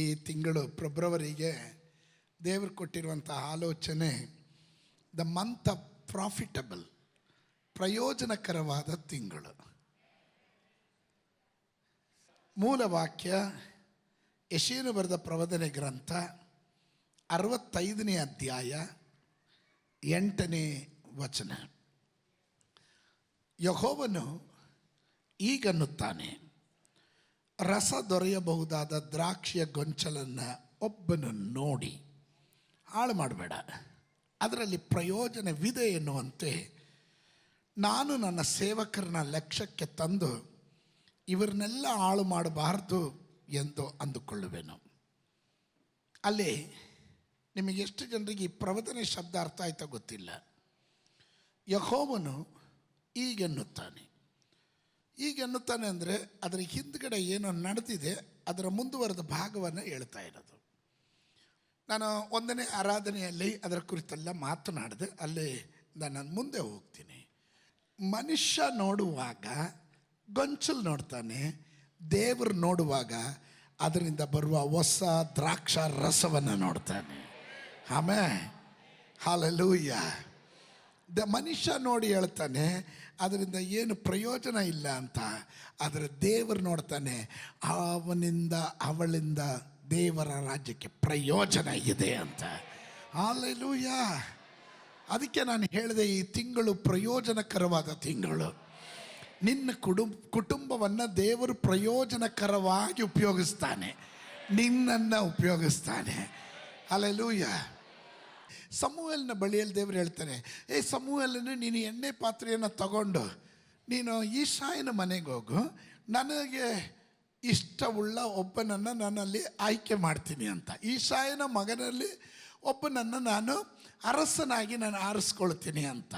ಈ ತಿಂಗಳು ಫೆಬ್ರವರಿಗೆ ದೇವರು ಕೊಟ್ಟಿರುವಂಥ ಆಲೋಚನೆ ದ ಮಂತ್ ಆಫ್ ಪ್ರಾಫಿಟಬಲ್, ಪ್ರಯೋಜನಕರವಾದ ತಿಂಗಳು. ಮೂಲ ವಾಕ್ಯ ಯೆಶಾಯನು ಬರೆದ ಪ್ರವಾದನೆ ಗ್ರಂಥ 65ನೇ ಅಧ್ಯಾಯ 8ನೇ ವಚನ. ಯೆಹೋವನು ಈಗನ್ನುತ್ತಾನೆ, ರಸ ದೊರೆಯಬಹುದಾದ ದ್ರಾಕ್ಷಿಯ ಗೊಂಚಲನ್ನು ಒಬ್ಬನು ನೋಡಿ ಹಾಳು ಮಾಡಬೇಡ, ಅದರಲ್ಲಿ ಪ್ರಯೋಜನವಿದೆ ಎನ್ನುವಂತೆ ನಾನು ನನ್ನ ಸೇವಕರನ್ನ ಲಕ್ಷ್ಯಕ್ಕೆ ತಂದು ಇವರನ್ನೆಲ್ಲ ಹಾಳು ಮಾಡಬಾರ್ದು ಎಂದು ಅಂದುಕೊಳ್ಳುವೆನು. ಅಲ್ಲಿ ನಿಮಗೆ ಎಷ್ಟು ಜನರಿಗೆ ಈ ಪ್ರವಾದನೆ ಶಬ್ದ ಅರ್ಥ ಆಯ್ತಾ ಗೊತ್ತಿಲ್ಲ. ಯೆಹೋವನು ಈಗೆನ್ನುತ್ತಾನೆ. ಈಗೆನ್ನುತ್ತಾನೆ ಅಂದರೆ ಅದರ ಹಿಂದ್ಗಡೆ ಏನೋ ನಡೆದಿದೆ, ಅದರ ಮುಂದುವರೆದ ಭಾಗವನ್ನು ಹೇಳ್ತಾ ಇರೋದು. ನಾನು 1ನೇ ಆರಾಧನೆಯಲ್ಲಿ ಅದರ ಕುರಿತೆಲ್ಲ ಮಾತನಾಡಿದೆ, ಅಲ್ಲಿ ನಾನು ಮುಂದೆ ಹೋಗ್ತೀನಿ. ಮನುಷ್ಯ ನೋಡುವಾಗ ಗೊಂಚಲು ನೋಡ್ತಾನೆ, ದೇವರು ನೋಡುವಾಗ ಅದರಿಂದ ಬರುವ ಹೊಸ ದ್ರಾಕ್ಷ ರಸವನ್ನು ನೋಡ್ತಾನೆ. ಆಮೇಲೆ ಹಲ್ಲೆಲೂಯ. ಮನುಷ್ಯ ನೋಡಿ ಹೇಳ್ತಾನೆ ಅದರಿಂದ ಏನು ಪ್ರಯೋಜನ ಇಲ್ಲ ಅಂತ, ಆದರೆ ದೇವರು ನೋಡ್ತಾನೆ ಅವನಿಂದ ಅವಳಿಂದ ದೇವರ ರಾಜ್ಯಕ್ಕೆ ಪ್ರಯೋಜನ ಇದೆ ಅಂತ. ಹಲ್ಲೆಲೂಯ. ಅದಕ್ಕೆ ನಾನು ಹೇಳಿದೆ, ಈ ತಿಂಗಳು ಪ್ರಯೋಜನಕರವಾದ ತಿಂಗಳು. ನಿನ್ನ ಕುಟುಂಬವನ್ನು ದೇವರು ಪ್ರಯೋಜನಕರವಾಗಿ ಉಪಯೋಗಿಸ್ತಾನೆ, ನಿನ್ನನ್ನು ಉಪಯೋಗಿಸ್ತಾನೆ. ಹಲ್ಲೆಲೂಯ. ಸಮುವೇಲನ ಬಳಿಯಲ್ಲಿ ದೇವರು ಹೇಳ್ತಾನೆ, ಸಮುವೇಲನು ನೀನು ಎಣ್ಣೆ ಪಾತ್ರೆಯನ್ನು ತಗೊಂಡು ನೀನು ಈಶಾಯನ ಮನೆಗೆ ಹೋಗು, ನನಗೆ ಇಷ್ಟವುಳ್ಳ ಒಬ್ಬನನ್ನು ನನ್ನಲ್ಲಿ ಆಯ್ಕೆ ಮಾಡ್ತೀನಿ ಅಂತ. ಈಶಾಯನ ಮಗನಲ್ಲಿ ಒಬ್ಬನನ್ನು ನಾನು ಅರಸನಾಗಿ ನಾನು ಆರಿಸ್ಕೊಳ್ತೀನಿ ಅಂತ.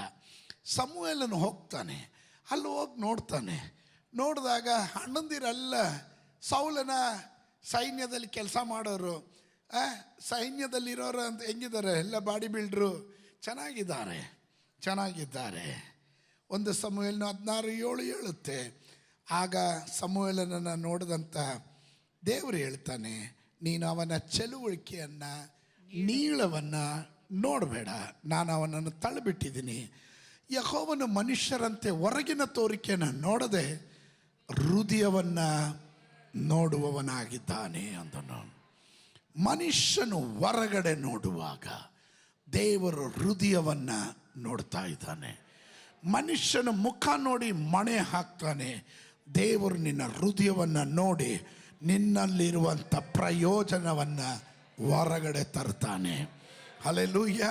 ಸಮುವೇಲನು ಹೋಗ್ತಾನೆ, ಅಲ್ಲಿ ಹೋಗಿ ನೋಡ್ತಾನೆ. ನೋಡಿದಾಗ ಅಣ್ಣಂದಿರೆಲ್ಲ ಸೌಲನ ಸೈನ್ಯದಲ್ಲಿ ಕೆಲಸ ಮಾಡೋರು, ಸೈನ್ಯದಲ್ಲಿರೋರು ಅಂತ ಹೆಂಗಿದ್ದಾರೆ, ಎಲ್ಲ ಬಾಡಿ ಬಿಲ್ಡ್ರು, ಚೆನ್ನಾಗಿದ್ದಾರೆ. 1 ಸಮುವೇಲನು 16:7 ಹೇಳುತ್ತೆ. ಆಗ ಸಮುವೇಲನನ್ನು ನೋಡಿದಂಥ ದೇವರು ಹೇಳ್ತಾನೆ, ನೀನು ಅವನ ಚಳುವಳಿಕೆಯನ್ನು ನೀಳವನ್ನು ನೋಡಬೇಡ, ನಾನು ಅವನನ್ನು ತಳ್ಳಿಬಿಟ್ಟಿದ್ದೀನಿ. ಯೆಹೋವನು ಮನುಷ್ಯರಂತೆ ಹೊರಗಿನ ತೋರಿಕೆಯನ್ನು ನೋಡದೆ ಹೃದಯವನ್ನು ನೋಡುವವನಾಗಿದ್ದಾನೆ ಅಂದನು. ಮನುಷ್ಯನು ಹೊರಗಡೆ ನೋಡುವಾಗ ದೇವರು ಹೃದಯವನ್ನು ನೋಡ್ತಾ ಇದ್ದಾನೆ. ಮನುಷ್ಯನ ಮುಖ ನೋಡಿ ಮಣೆ ಹಾಕ್ತಾನೆ, ದೇವರು ನಿನ್ನ ಹೃದಯವನ್ನು ನೋಡಿ ನಿನ್ನಲ್ಲಿರುವಂಥ ಪ್ರಯೋಜನವನ್ನು ಹೊರಗಡೆ ತರ್ತಾನೆ. Hallelujah,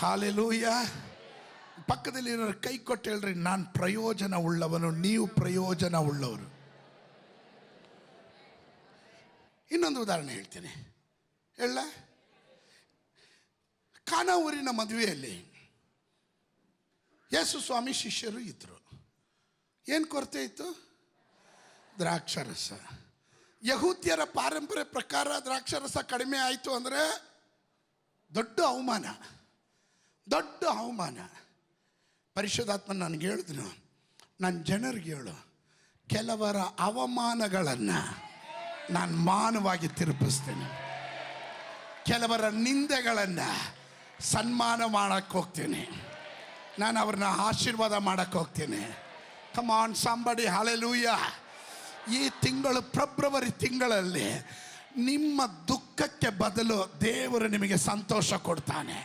hallelujah. ಪಕ್ಕದಲ್ಲಿರೋ ಕೈ ಕೊಟ್ಟು ಹೇಳ್ರಿ, ನಾನು ಪ್ರಯೋಜನ ಉಳ್ಳವನು, ನೀವು ಪ್ರಯೋಜನ ಉಳ್ಳವರು. ಇನ್ನೊಂದು ಉದಾಹರಣೆ ಹೇಳ್ತೀನಿ, ಹೇಳ. ಕಾನಾ ಊರಿನ ಮದುವೆಯಲ್ಲಿ ಯೇಸು ಸ್ವಾಮಿ ಶಿಷ್ಯರು ಇದ್ದರು. ಏನು ಕೊರತೆ ಇತ್ತು? ದ್ರಾಕ್ಷಾರಸ. ಯಹೂದ್ಯರ ಪಾರಂಪರೆ ಪ್ರಕಾರ ದ್ರಾಕ್ಷಾರಸ ಕಡಿಮೆ ಆಯಿತು ಅಂದರೆ ದೊಡ್ಡ ಅವಮಾನ. ಪರಿಶುದ್ಧಾತ್ಮ ನನಗೆ ಹೇಳಿದ್ರು, ನನ್ನ ಜನರಿಗೆ ಹೇಳು, ಕೆಲವರ ಅವಮಾನಗಳನ್ನು ನಾನು ಮಾನವಾಗಿ ತಿರುಪಿಸ್ತೇನೆ, ಕೆಲವರ ನಿಂದೆಗಳನ್ನು ಸನ್ಮಾನ ಮಾಡಕ್ಕೆ ಹೋಗ್ತೀನಿ, ನಾನು ಅವ್ರನ್ನ ಆಶೀರ್ವಾದ ಮಾಡಕ್ಕೆ ಹೋಗ್ತೀನಿ. Come on somebody, hallelujah. ಈ ತಿಂಗಳು ಫೆಬ್ರವರಿ ತಿಂಗಳಲ್ಲಿ ನಿಮ್ಮ ದುಃಖಕ್ಕೆ ಬದಲು ದೇವರು ನಿಮಗೆ ಸಂತೋಷ ಕೊಡ್ತಾನೆ,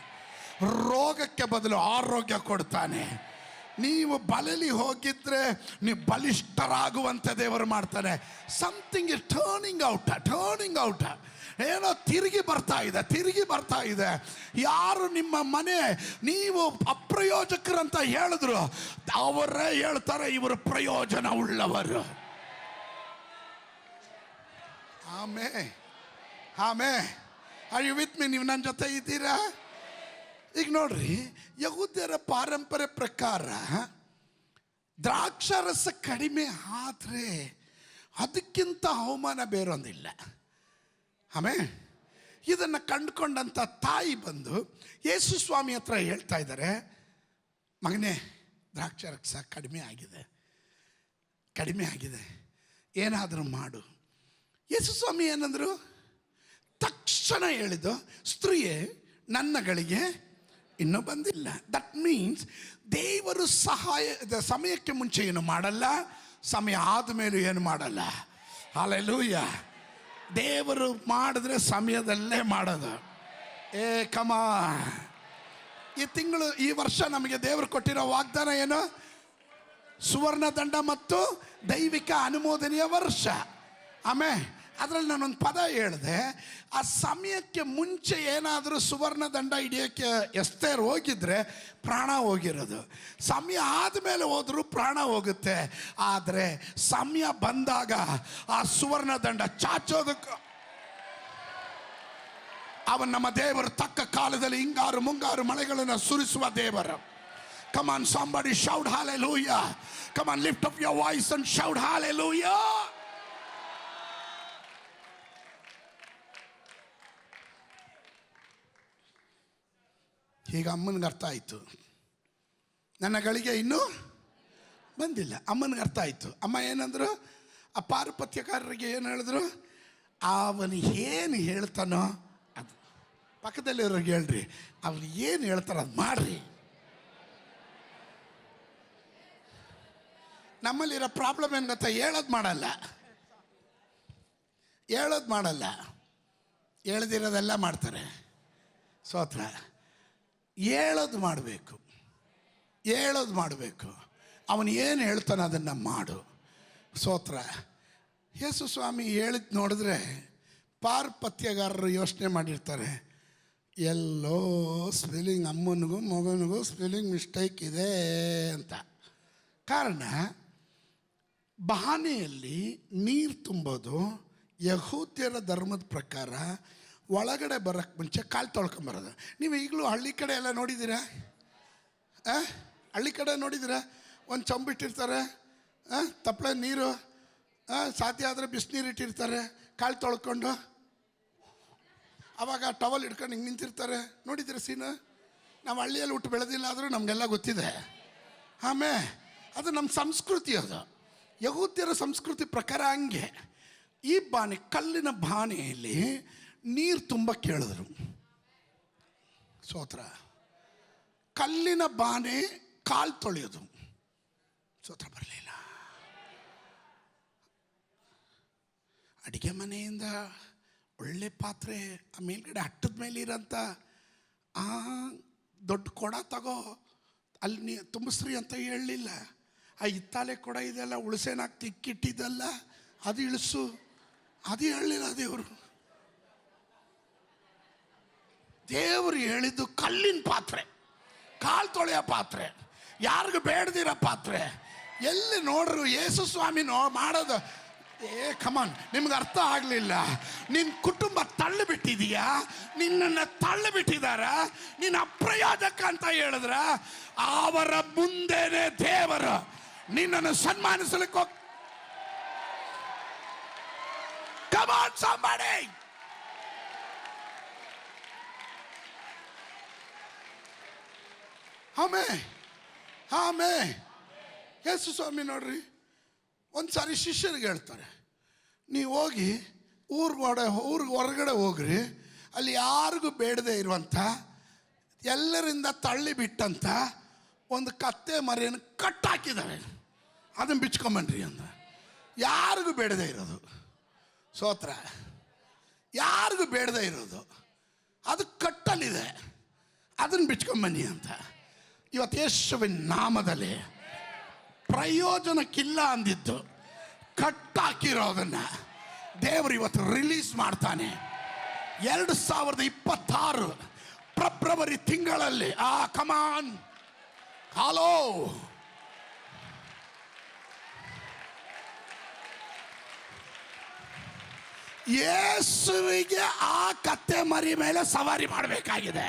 ರೋಗಕ್ಕೆ ಬದಲು ಆರೋಗ್ಯ ಕೊಡ್ತಾನೆ. ನೀವು ಬಲಲಿ ಹೋಗಿದ್ರೆ ನೀವು ಬಲಿಷ್ಠರಾಗುವಂತೆ ದೇವರು ಮಾಡ್ತಾನೆ. Something is turning out. ಏನೋ ತಿರುಗಿ ಬರ್ತಾ ಇದೆ. ಯಾರು ನಿಮ್ಮ ಮನೆ ನೀವು ಅಪ್ರಯೋಜಕರಂತ ಹೇಳಿದ್ರು ಅವರೇ ಹೇಳ್ತಾರೆ ಇವರು ಪ್ರಯೋಜನ ಉಳ್ಳವರು. ಆಮೇ ಆರ್ ಯು ವಿತ್ ಮೀ? ನೀವು ನನ್ನ ಜೊತೆ ಇದ್ದೀರಾ? ಈಗ ನೋಡ್ರಿ, ಯಹೂದ್ಯರ ಪಾರಂಪರೆ ಪ್ರಕಾರ ದ್ರಾಕ್ಷಾರಸ ಕಡಿಮೆ ಆದರೆ ಅದಕ್ಕಿಂತ ಅವಮಾನ ಬೇರೊಂದಿಲ್ಲ. ಇದನ್ನು ಕಂಡುಕೊಂಡಂಥ ತಾಯಿ ಬಂದು ಯೇಸು ಸ್ವಾಮಿ ಹತ್ರ ಹೇಳ್ತಾ ಇದ್ದಾರೆ, ಮಗನೇ ದ್ರಾಕ್ಷಾರಸ ಕಡಿಮೆ ಆಗಿದೆ, ಏನಾದರೂ ಮಾಡು. ಯೇಸು ಸ್ವಾಮಿ ಏನಂದರು? ತಕ್ಷಣ ಹೇಳಿದ್ದು, ಸ್ತ್ರೀಯೇ ನನ್ನ ಗಳಿಗೆ ಇನ್ನೂ ಬಂದಿಲ್ಲ. ದಟ್ ಮೀನ್ಸ್ ದೇವರು ಸಮಯಕ್ಕೆ ಮುಂಚೆ ಏನು ಮಾಡಲ್ಲ, ಸಮಯ ಆದಮೇಲೆ ಏನು ಮಾಡಲ್ಲ. ಹಲ್ಲೆಲೂಯ. ದೇವರು ಮಾಡಿದ್ರೆ ಸಮಯದಲ್ಲೇ ಮಾಡೋದು. ಕಮ ಈ ತಿಂಗಳು, ಈ ವರ್ಷ ನಮಗೆ ದೇವರು ಕೊಟ್ಟಿರೋ ವಾಗ್ದಾನ ಏನು? ಸುವರ್ಣ ದಂಡ ಮತ್ತು ದೈವಿಕ ಅನುಮೋದನೆಯ ವರ್ಷ. ಆಮೇಲೆ ಅದರಲ್ಲಿ ನಾನೊಂದು ಪದ ಹೇಳಿದೆ, ಆ ಸಮಯಕ್ಕೆ ಮುಂಚೆ ಏನಾದರೂ ಸುವರ್ಣ ದಂಡ ಹಿಡಿಯೋಕ್ಕೆ ಎಸ್ತೇರ್ ಹೋಗಿದ್ರೆ ಪ್ರಾಣ ಹೋಗಿರೋದು. ಸಮಯ ಆದಮೇಲೆ ಹೋದರೂ ಪ್ರಾಣ ಹೋಗುತ್ತೆ. ಆದರೆ ಸಮಯ ಬಂದಾಗ ಆ ಸುವರ್ಣ ದಂಡ ಚಾಚೋದಕ್ಕೆ ಅವನು ನಮ್ಮ ದೇವರು ತಕ್ಕ ಕಾಲದಲ್ಲಿ ಹಿಂಗಾರು ಮುಂಗಾರು ಮಳೆಗಳನ್ನು ಸುರಿಸುವ ದೇವರು. Come on, somebody shout hallelujah. Come on, lift up your voice and shout hallelujah. ಈಗ ಅಮ್ಮನಿಗೆ ಅರ್ಥ ಆಯಿತು, ನನ್ನ ಗಳಿಗೆ ಇನ್ನೂ ಬಂದಿಲ್ಲ. ಅಮ್ಮನಿಗೆ ಅರ್ಥ ಆಯಿತು. ಅಮ್ಮ ಏನಂದ್ರು? ಆ ಪಾರುಪತ್ಯಕಾರರಿಗೆ ಏನು ಹೇಳಿದ್ರು? ಅವನು ಏನು ಹೇಳ್ತಾನೋ ಅದು ಪಕ್ಕದಲ್ಲಿರೋರಿಗೆ ಹೇಳ್ರಿ, ಅವ್ರು ಏನು ಹೇಳ್ತಾರ ಅದು ಮಾಡ್ರಿ. ನಮ್ಮಲ್ಲಿರೋ ಪ್ರಾಬ್ಲಮ್ ಏನು ಗೊತ್ತಾ? ಹೇಳೋದು ಮಾಡಲ್ಲ, ಹೇಳ್ದಿರೋದೆಲ್ಲ ಮಾಡ್ತಾರೆ. ಸ್ತೋತ್ರ. ಹೇಳೋದು ಮಾಡಬೇಕು. ಅವನು ಏನು ಹೇಳ್ತಾನೆ ಅದನ್ನು ಮಾಡು. ಸ್ತೋತ್ರ. ಯೇಸು ಸ್ವಾಮಿ ಹೇಳಿದ್ದು ನೋಡಿದ್ರೆ ಪಾರುಪತ್ಯಗಾರರು ಯೋಚನೆ ಮಾಡಿರ್ತಾರೆ, ಎಲ್ಲೋ ಸ್ಪೆಲ್ಲಿಂಗ್, ಅಮ್ಮನಿಗೂ ಮಗನಿಗೂ ಸ್ಪೆಲ್ಲಿಂಗ್ ಮಿಸ್ಟೇಕ್ ಇದೆ ಅಂತ. ಕಾರಣ, ಬಾನೆಯಲ್ಲಿ ನೀರು ತುಂಬೋದು ಯಹೂದ್ಯರ ಧರ್ಮದ ಪ್ರಕಾರ ಒಳಗಡೆ ಬರೋಕ್ಕೆ ಮುಂಚೆ ಕಾಲು ತೊಳ್ಕೊಂಬರೋದು. ನೀವು ಈಗಲೂ ಹಳ್ಳಿ ಕಡೆ ಎಲ್ಲ ನೋಡಿದ್ದೀರಾ? ಹಳ್ಳಿ ಕಡೆ ನೋಡಿದ್ದೀರಾ? ಒಂದು ಚೊಂಬಿಟ್ಟಿರ್ತಾರೆ, ತಪ್ಪಲೆ ನೀರು, ಸಾಧ್ಯ ಆದರೆ ಬಿಸಿನೀರು ಇಟ್ಟಿರ್ತಾರೆ, ಕಾಲು ತೊಳ್ಕೊಂಡು ಆವಾಗ ಟವಲ್ ಹಿಡ್ಕೊಂಡು ಹಿಂಗೆ ನಿಂತಿರ್ತಾರೆ. ನೋಡಿದ್ದೀರ ಸೀನು? ನಾವು ಹಳ್ಳಿಯಲ್ಲಿ ಹುಟ್ಟು ಬೆಳೆದಿಲ್ಲ ಆದರೂ ನಮಗೆಲ್ಲ ಗೊತ್ತಿದೆ. ಆಮೇಲೆ ಅದು ನಮ್ಮ ಸಂಸ್ಕೃತಿ. ಅದು ಯಹೂದ್ಯರ ಸಂಸ್ಕೃತಿ ಪ್ರಕಾರ ಹಂಗೆ. ಈ ಬಾಣೆ, ಕಲ್ಲಿನ ಬಾಣೆಯಲ್ಲಿ ನೀರು ತುಂಬ ಕೇಳಿದ್ರು. ಸ್ತೋತ್ರ. ಕಲ್ಲಿನ ಬಾಣೆ ಕಾಲು ತೊಳೆಯೋದು. ಸ್ತೋತ್ರ. ಬರಲಿಲ್ಲ. ಅಡಿಗೆ ಮನೆಯಿಂದ ಒಳ್ಳೆ ಪಾತ್ರೆ, ಆ ಮೇಲ್ಗಡೆ ಹಟ್ಟದ ಮೇಲೆ ಇರೋಂಥ ದೊಡ್ಡ ಕೊಡ ತಗೋ, ಅಲ್ಲಿ ತುಂಬಿಸ್ರಿ ಅಂತ ಹೇಳಲಿಲ್ಲ. ಆ ಹಿತ್ತಾಲೆ ಕೊಡ ಇದೆಲ್ಲ ಉಳಿಸೇನಾಗಿ ತಿಕ್ಕಿಟ್ಟಿದ್ದಲ್ಲ, ಅದು ಇಳಿಸು, ಅದು ಹೇಳಲಿಲ್ಲ ದೇವರು. ದೇವರು ಹೇಳಿದ್ದು ಕಲ್ಲಿನ ಪಾತ್ರೆ, ಕಾಲು ತೊಳೆಯೋ ಪಾತ್ರೆ, ಯಾರಿಗೂ ಬೇಡದಿರೋ ಪಾತ್ರೆ. ಎಲ್ಲಿ ನೋಡ್ರು ಯೇಸು ಸ್ವಾಮಿ ಮಾಡೋದು. ಕಮಾನ್, ನಿಮ್ಗೆ ಅರ್ಥ ಆಗಲಿಲ್ಲ. ನಿನ್ನ ಕುಟುಂಬ ತಳ್ಳಿಬಿಟ್ಟಿದೀಯಾ, ನಿನ್ನನ್ನು ತಳ್ಳಿಬಿಟ್ಟಿದಾರ, ನೀನು ಅಪ್ರಯೋಜಕ ಅಂತ ಹೇಳಿದ್ರ ಅವರ ಮುಂದೆನೆ ದೇವರು ನಿನ್ನನ್ನು ಸನ್ಮಾನಿಸಲಿಕ್ಕೆ ಹೋಗ್. ಕಮಾನ್ somebody. ಆಮೇ ಯೇಸು ಸ್ವಾಮಿ ನೋಡ್ರಿ, ಒಂದು ಸಾರಿ ಶಿಷ್ಯರಿಗೆ ಹೇಳ್ತಾರೆ, ನೀವು ಹೋಗಿ ಊರಿಗೆ ಹೊರಗಡೆ ಹೋಗ್ರಿ, ಅಲ್ಲಿ ಯಾರಿಗೂ ಬೇಡದೇ ಇರುವಂಥ, ಎಲ್ಲರಿಂದ ತಳ್ಳಿ ಬಿಟ್ಟಂಥ ಒಂದು ಕತ್ತೆ ಮರಿಯನ್ನು ಕಟ್ಟಾಕಿದ್ದಾರೆ, ಅದನ್ನು ಬಿಚ್ಕೊಂಬನ್ರಿ ಅಂತ. ಯಾರಿಗೂ ಬೇಡದೇ ಇರೋದು. ಸ್ತೋತ್ರ. ಯಾರಿಗೂ ಬೇಡದೇ ಇರೋದು, ಅದು ಕಟ್ಟಲ್ಲಿದೆ, ಅದನ್ನು ಬಿಚ್ಕೊಂಬನ್ನಿ ಅಂತ. ಇವತ್ತು ಯೇಸುವಿನ ನಾಮದಲ್ಲಿ ಪ್ರಯೋಜನಕ್ಕಿಲ್ಲ ಅಂದಿದ್ದು ಕಟ್ಟಾಕಿರೋದನ್ನ ದೇವರು ಇವತ್ತು ರಿಲೀಸ್ ಮಾಡ್ತಾನೆ. 2026 ಫೆಬ್ರವರಿ ತಿಂಗಳಲ್ಲಿ. ಕಮಾನ್, ಹಲೋ, ಯೇಸುವಿಗೆ ಆ ಕತ್ತೆ ಮರಿ ಮೇಲೆ ಸವಾರಿ ಮಾಡಬೇಕಾಗಿದೆ.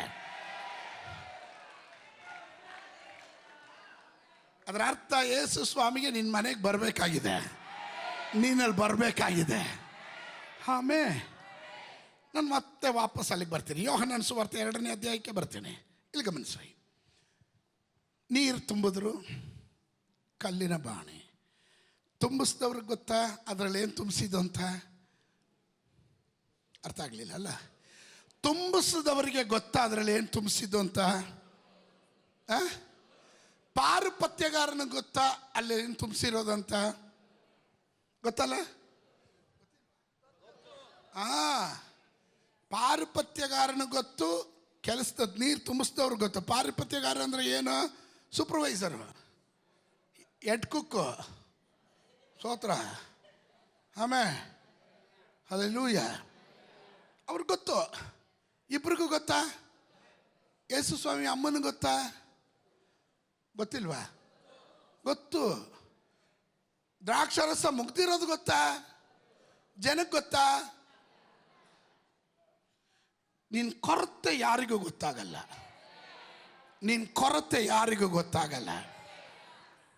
ಅದರ ಅರ್ಥ ಯೇಸು ಸ್ವಾಮಿಗೆ ನಿನ್ನ ಮನೆಗೆ ಬರಬೇಕಾಗಿದೆ, ನೀನಲ್ಲಿ ಬರಬೇಕಾಗಿದೆ. ಆಮೇಲೆ ನಾನು ಮತ್ತೆ ವಾಪಸ್ ಅಲ್ಲಿಗೆ ಬರ್ತೀನಿ. ಯೋಹನನ ಸುವಾರ್ತೆ 2ನೇ ಅಧ್ಯಾಯಕ್ಕೆ ಬರ್ತೀನಿ. ಇಲ್ಲಿ ಗಮನಿಸಿ. ನೀರು ತುಂಬಿದ್ರು, ಕಲ್ಲಿನ ಬಾಣೆ ತುಂಬಿಸಿದವ್ರಿಗೆ ಗೊತ್ತಾ ಅದರಲ್ಲಿ ಏನು ತುಂಬಿಸಿದ್ದು ಅಂತ? ಅರ್ಥ ಆಗಲಿಲ್ಲ ಅಲ್ಲ? ತುಂಬಿಸಿದವರಿಗೆ ಗೊತ್ತಾ ಅದರಲ್ಲಿ ಏನು ತುಂಬಿಸಿದ್ದು ಅಂತ? ಪಾರುಪತ್ಯಗಾರನಿಗೆ ಗೊತ್ತಾ ಅಲ್ಲಿ ಏನು ತುಂಬಿಸಿರೋದಂತ? ಗೊತ್ತಲ್ಲ? ಪಾರುಪತ್ಯಗಾರನಿಗೆ ಗೊತ್ತು, ಕೆಲಸದ ನೀರು ತುಂಬಿಸಿದವ್ರಿಗೆ ಗೊತ್ತು. ಪಾರುಪತ್ಯಗಾರ ಅಂದರೆ ಏನು? ಸೂಪರ್ವೈಸರು, ಹೆಡ್ ಕುಕ್ಕು, ಸ್ತೋತ್ರ, ಆಮೇಲೆ ಹಲ್ಲೆಲೂಯ, ಅವ್ರಿಗೆ ಗೊತ್ತು. ಇಬ್ರಿಗೂ ಗೊತ್ತಾ? ಯೇಸು ಸ್ವಾಮಿ ಅಮ್ಮನಿಗೆ ಗೊತ್ತಾ? ಗೊತ್ತಿಲ್ವಾ? ಗೊತ್ತು. ದ್ರಾಕ್ಷಾರಸ ಮುಗ್ದಿರೋದು ಗೊತ್ತಾ? ಜನಕ್ಕೆ ಗೊತ್ತಾ? ನಿನ್ನ ಕೊರತೆ ಯಾರಿಗೂ ಗೊತ್ತಾಗಲ್ಲ. ನಿನ್ನ ಕೊರತೆ ಯಾರಿಗೂ ಗೊತ್ತಾಗಲ್ಲ.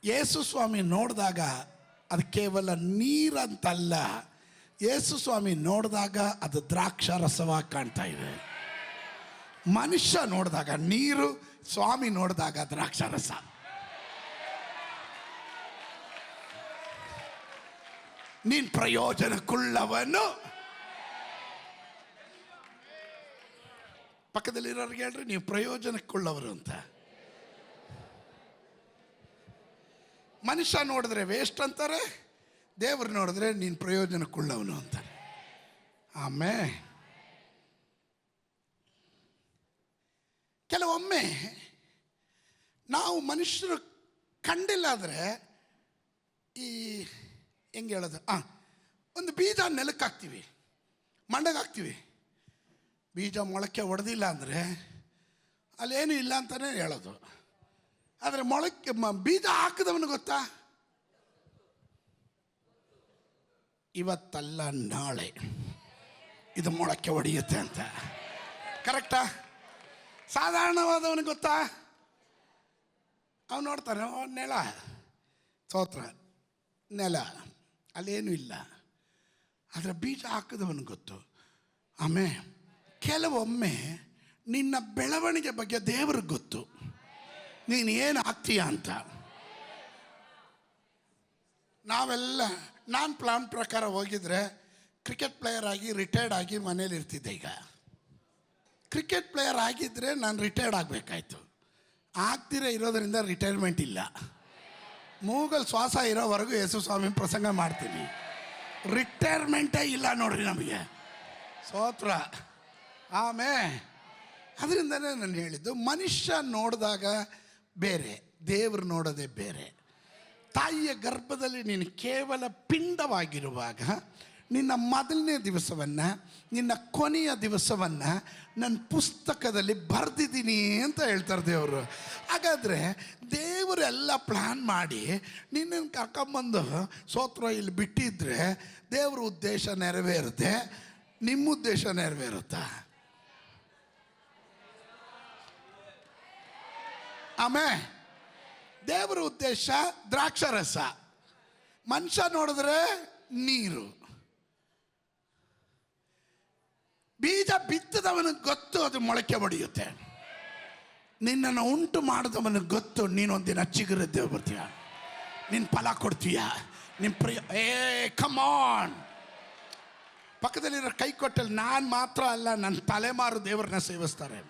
ಯೇಸು ಸ್ವಾಮಿ ನೋಡಿದಾಗ ಅದು ಕೇವಲ ನೀರಂತಲ್ಲ, ಯೇಸು ಸ್ವಾಮಿ ನೋಡಿದಾಗ ಅದು ದ್ರಾಕ್ಷಾರಸವಾಗಿ ಕಾಣ್ತಾ ಇದೆ. ಮನುಷ್ಯ ನೋಡಿದಾಗ ನೀರು, ಸ್ವಾಮಿ ನೋಡಿದಾಗ ದ್ರಾಕ್ಷಾರಸ. ನೀನು ಪ್ರಯೋಜನಕ್ಕುಳ್ಳವನು. ಪಕ್ಕದಲ್ಲಿರೋರಿಗೆ ಹೇಳ್ರಿ, ನೀವು ಪ್ರಯೋಜನಕ್ಕುಳ್ಳವರು ಅಂತ. ಮನುಷ್ಯ ನೋಡಿದ್ರೆ ವೇಸ್ಟ್ ಅಂತಾರೆ, ದೇವರು ನೋಡಿದ್ರೆ ನೀನು ಪ್ರಯೋಜನಕ್ಕುಳ್ಳವನು ಅಂತಾರೆ. ಆಮೇಲೆ ಕೆಲವೊಮ್ಮೆ ನಾವು ಮನುಷ್ಯರು ಕಂಡಿಲ್ಲ ಆದರೆ ಈ ಹೆಂಗೆ ಹೇಳೋದು, ಒಂದು ಬೀಜ ನೆಲಕ್ಕೆ ಹಾಕ್ತೀವಿ, ಮಂಡಗೆ ಹಾಕ್ತೀವಿ. ಬೀಜ ಮೊಳಕೆ ಹೊಡೆದಿಲ್ಲ ಅಂದರೆ ಅಲ್ಲೇನೂ ಇಲ್ಲ ಅಂತಲೇ ಹೇಳೋದು. ಆದರೆ ಮೊಳಕೆ ಬೀಜ ಹಾಕಿದವನು ಗೊತ್ತಾ? ಇವತ್ತಲ್ಲ ನಾಳೆ ಇದು ಮೊಳಕೆ ಹೊಡೆಯುತ್ತೆ ಅಂತ. ಕರೆಕ್ಟಾ? ಸಾಧಾರಣವಾದವನಿಗೆ ಗೊತ್ತಾ? ಅವನು ನೋಡ್ತಾನೆ, ನೆಲ, ಸ್ತೋತ್ರ, ನೆಲ, ಅಲ್ಲೇನೂ ಇಲ್ಲ. ಆದರೆ ಬೀಜ ಹಾಕಿದವನಿಗೆ ಗೊತ್ತು. ಆಮೇಲೆ ಕೆಲವೊಮ್ಮೆ ನಿನ್ನ ಬೆಳವಣಿಗೆ ಬಗ್ಗೆ ದೇವ್ರಿಗೆ ಗೊತ್ತು, ನೀನು ಏನು ಆಗ್ತೀಯ ಅಂತ. ನಾವೆಲ್ಲ ನಾನು ಪ್ಲಾನ್ ಪ್ರಕಾರ ಹೋಗಿದ್ರೆ ಕ್ರಿಕೆಟ್ ಪ್ಲೇಯರ್ ಆಗಿ ರಿಟೈರ್ಡ್ ಆಗಿ ಮನೇಲಿ ಇರ್ತಿದ್ದೆ. ಈಗ ಕ್ರಿಕೆಟ್ ಪ್ಲೇಯರ್ ಆಗಿದ್ದರೆ ನಾನು ರಿಟೈರ್ಡ್ ಆಗಬೇಕಾಯ್ತು. ಆಗ್ತಿರೇ ಇರೋದರಿಂದ ರಿಟೈರ್ಮೆಂಟ್ ಇಲ್ಲ. ಮೂಗಲ್ ಶ್ವಾಸ ಇರೋವರೆಗೂ ಯೇಸು ಸ್ವಾಮಿ ಪ್ರಸಂಗ ಮಾಡ್ತೀನಿ. ರಿಟೈರ್ಮೆಂಟೇ ಇಲ್ಲ ನೋಡ್ರಿ ನಮಗೆ, ಸ್ತೋತ್ರ. ಆಮೇಲೆ ಅದರಿಂದನೇ ನಾನು ಹೇಳಿದ್ದು, ಮನುಷ್ಯ ನೋಡಿದಾಗ ಬೇರೆ, ದೇವರು ನೋಡೋದೇ ಬೇರೆ. ತಾಯಿಯ ಗರ್ಭದಲ್ಲಿ ನೀನು ಕೇವಲ ಪಿಂಡವಾಗಿರುವಾಗ ನಿನ್ನ ಮೊದಲನೇ ದಿವಸವನ್ನು, ನಿನ್ನ ಕೊನೆಯ ದಿವಸವನ್ನು ನನ್ನ ಪುಸ್ತಕದಲ್ಲಿ ಬರೆದಿದ್ದೀನಿ ಅಂತ ಹೇಳ್ತಾರೆ ದೇವರು. ಹಾಗಾದರೆ ದೇವರೆಲ್ಲ ಪ್ಲ್ಯಾನ್ ಮಾಡಿ ನಿನ್ನನ್ನು ಕರ್ಕೊಂಬಂದು ಸ್ತೋತ್ರ ಇಲ್ಲಿ ಬಿಟ್ಟಿದ್ರೆ ದೇವ್ರ ಉದ್ದೇಶ ನೆರವೇರುತ್ತೆ, ನಿಮ್ಮ ಉದ್ದೇಶ ನೆರವೇರುತ್ತಾ? ಆಮೇಲೆ ದೇವರ ಉದ್ದೇಶ ದ್ರಾಕ್ಷಾರಸ, ಮನುಷ್ಯ ನೋಡಿದ್ರೆ ನೀರು. ಬೀಜ ಬಿತ್ತದವನಿಗೆ ಗೊತ್ತು ಅದು ಮೊಳಕೆ ಹೊಡೆಯುತ್ತೆ. ನಿನ್ನನ್ನು ಉಂಟು ಮಾಡಿದವನಿಗೆ ಗೊತ್ತು ನೀನೊಂದಿನ ಚಿಗುರಿದ್ದೇವೆ ಬರ್ತೀಯ, ನಿನ್ನ ಫಲ ಕೊಡ್ತೀಯ, ನಿನ್ನ ಕಮಾನ್. ಪಕ್ಕದಲ್ಲಿರೋ ಕೈ ಕೊಟ್ಟಲ್ಲಿ ನಾನು ಮಾತ್ರ ಅಲ್ಲ, ನನ್ನ ತಲೆಮಾರು ದೇವರನ್ನ ಸೇವಿಸ್ತಾರೆ.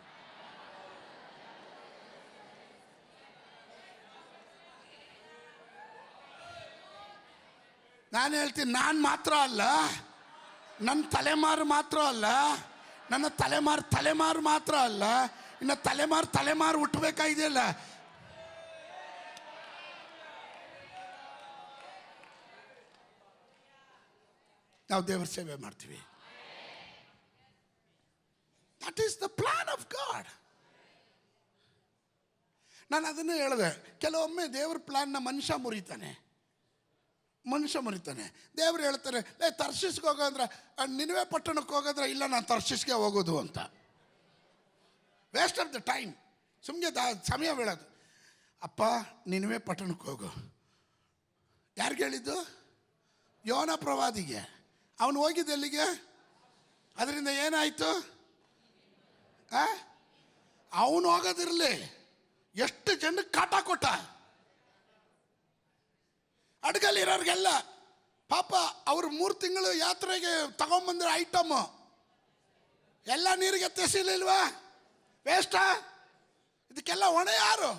ನಾನು ಹೇಳ್ತೀನಿ, ನಾನು ಮಾತ್ರ ಅಲ್ಲ, ನನ್ನ ತಲೆಮಾರು ಮಾತ್ರ ಅಲ್ಲ, ನನ್ನ ತಲೆಮಾರು ಮಾತ್ರ ಅಲ್ಲ, ಇನ್ನು ತಲೆಮಾರು ಹುಟ್ಟಬೇಕಾಗಿದೆಯಲ್ಲ. ನಾವು ದೇವರ ಸೇವೆ ಮಾಡ್ತೀವಿ. That is the plan of god. ನಾನು ಅದನ್ನೇ ಹೇಳಿದೆ, ಕೆಲವೊಮ್ಮೆ ದೇವ್ರ ಪ್ಲಾನ್ನ ಮನುಷ್ಯ ಮುರಿತಾನೆ. ದೇವ್ರು ಹೇಳ್ತಾರೆ, ತರ್ಶಿಸ್ಗೆ ಹೋಗೋ ಅಂದ್ರೆ, ನಿನವೆ ಪಟ್ಟಣಕ್ಕೆ ಹೋಗೋದ್ರೆ, ಇಲ್ಲ ನಾನು ತರ್ಶಿಸ್ಗೆ ಹೋಗೋದು ಅಂತ. ವೇಸ್ಟ್ ಆಫ್ ದ ಟೈಮ್, ಸುಮ್ಮನೆ ಸಮಯ ಬೀಳೋದು. ಅಪ್ಪ ನಿನವೆ ಪಟ್ಟಣಕ್ಕೆ ಹೋಗು, ಯಾರಿಗೆ ಹೇಳಿದ್ದು? ಯೋನ ಪ್ರವಾದಿಗೆ. ಅವನು ಹೋಗಿದ್ದು ಎಲ್ಲಿಗೆ? ಅದರಿಂದ ಏನಾಯಿತು? ಅವನು ಹೋಗೋದಿರಲಿ, ಎಷ್ಟು ಜನಕ್ಕೆ ಕಾಟ ಕೊಟ್ಟ. ಅಡ್ಗಲ್ಲಿರೋರಿಗೆಲ್ಲ ಪಾಪ ಅವ್ರು 3 ತಿಂಗಳು ಯಾತ್ರೆಗೆ ತಗೊಂಬಂದ್ರೆ ಐಟಮ್ ಎಲ್ಲ ನೀರಿಗೆ ತೆಸಿಲಿಲ್ವಾ? ವೇಸ್ಟಾ? ಇದಕ್ಕೆಲ್ಲ ಹೊಣೆ ಯಾರು?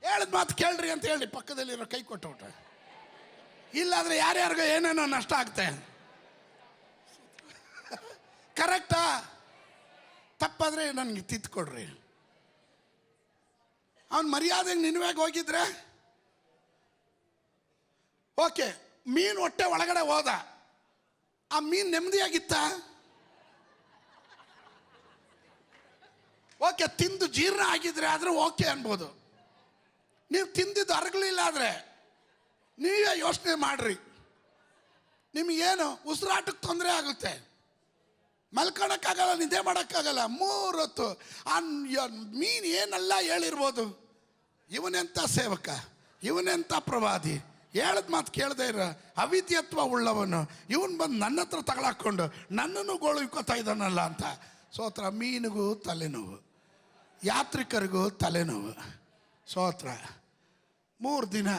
ಹೇಳಿದ ಮಾತು ಕೇಳ್ರಿ ಅಂತ ಹೇಳಿ ಪಕ್ಕದಲ್ಲಿರೋ ಕೈ ಕೊಟ್ಟುಬಿಟ್ಟ. ಇಲ್ಲಾಂದ್ರೆ ಯಾರ್ಯಾರಿಗೋ ಏನೇನೋ ನಷ್ಟ ಆಗ್ತೆ. ಕರೆಕ್ಟಾ? ತಪ್ಪಾದ್ರೆ ನನಗೆ ತಿದ್ಕೊಡ್ರಿ. ಅವನು ಮರ್ಯಾದೆಗೆ ನಿನ್ವೆಗೆ ಹೋಗಿದ್ರೆ ಓಕೆ, ಮೀನು ಹೊಟ್ಟೆ ಒಳಗಡೆ ಹೋದ, ಆ ಮೀನು ನೆಮ್ಮದಿಯಾಗಿತ್ತ? ಓಕೆ, ತಿಂದು ಜೀರ್ಣ ಆಗಿದ್ರೆ ಆದ್ರೆ ಓಕೆ ಅನ್ಬೋದು. ನೀವು ತಿಂದಿದ್ದು ಅರಗಲಿಲ್ಲ ಆದರೆ ನೀವೇ ಯೋಚನೆ ಮಾಡ್ರಿ, ನಿಮಗೇನು ಉಸಿರಾಟಕ್ಕೆ ತೊಂದರೆ ಆಗುತ್ತೆ, ಮಲ್ಕೊಳಕ್ಕಾಗಲ್ಲ, ನಿದ್ದೆ ಮಾಡೋಕ್ಕಾಗಲ್ಲ 3 ಹೊತ್ತು. ಆ ಮೀನು ಏನೆಲ್ಲ ಹೇಳಿರ್ಬೋದು, ಇವನೆಂಥ ಸೇವಕ, ಇವನೆಂಥ ಪ್ರವಾದಿ, ಹೇಳದ ಮಾತು ಕೇಳದೆ ಇರೋ ಅವಿದ್ಯತ್ವ ಉಳ್ಳವನು, ಇವನು ಬಂದು ನನ್ನ ಹತ್ರ ತಗೊಳಾಕೊಂಡು ನನ್ನನ್ನು ಗೋಳುಕೋತಾ ಇದ್ದಾನಲ್ಲ ಅಂತ. ಸೋತ್ರ. ಮೀನಿಗೂ ತಲೆನೋವು, ಯಾತ್ರಿಕರಿಗೂ ತಲೆನೋವು. ಸೋತ್ರ. 3 ದಿನ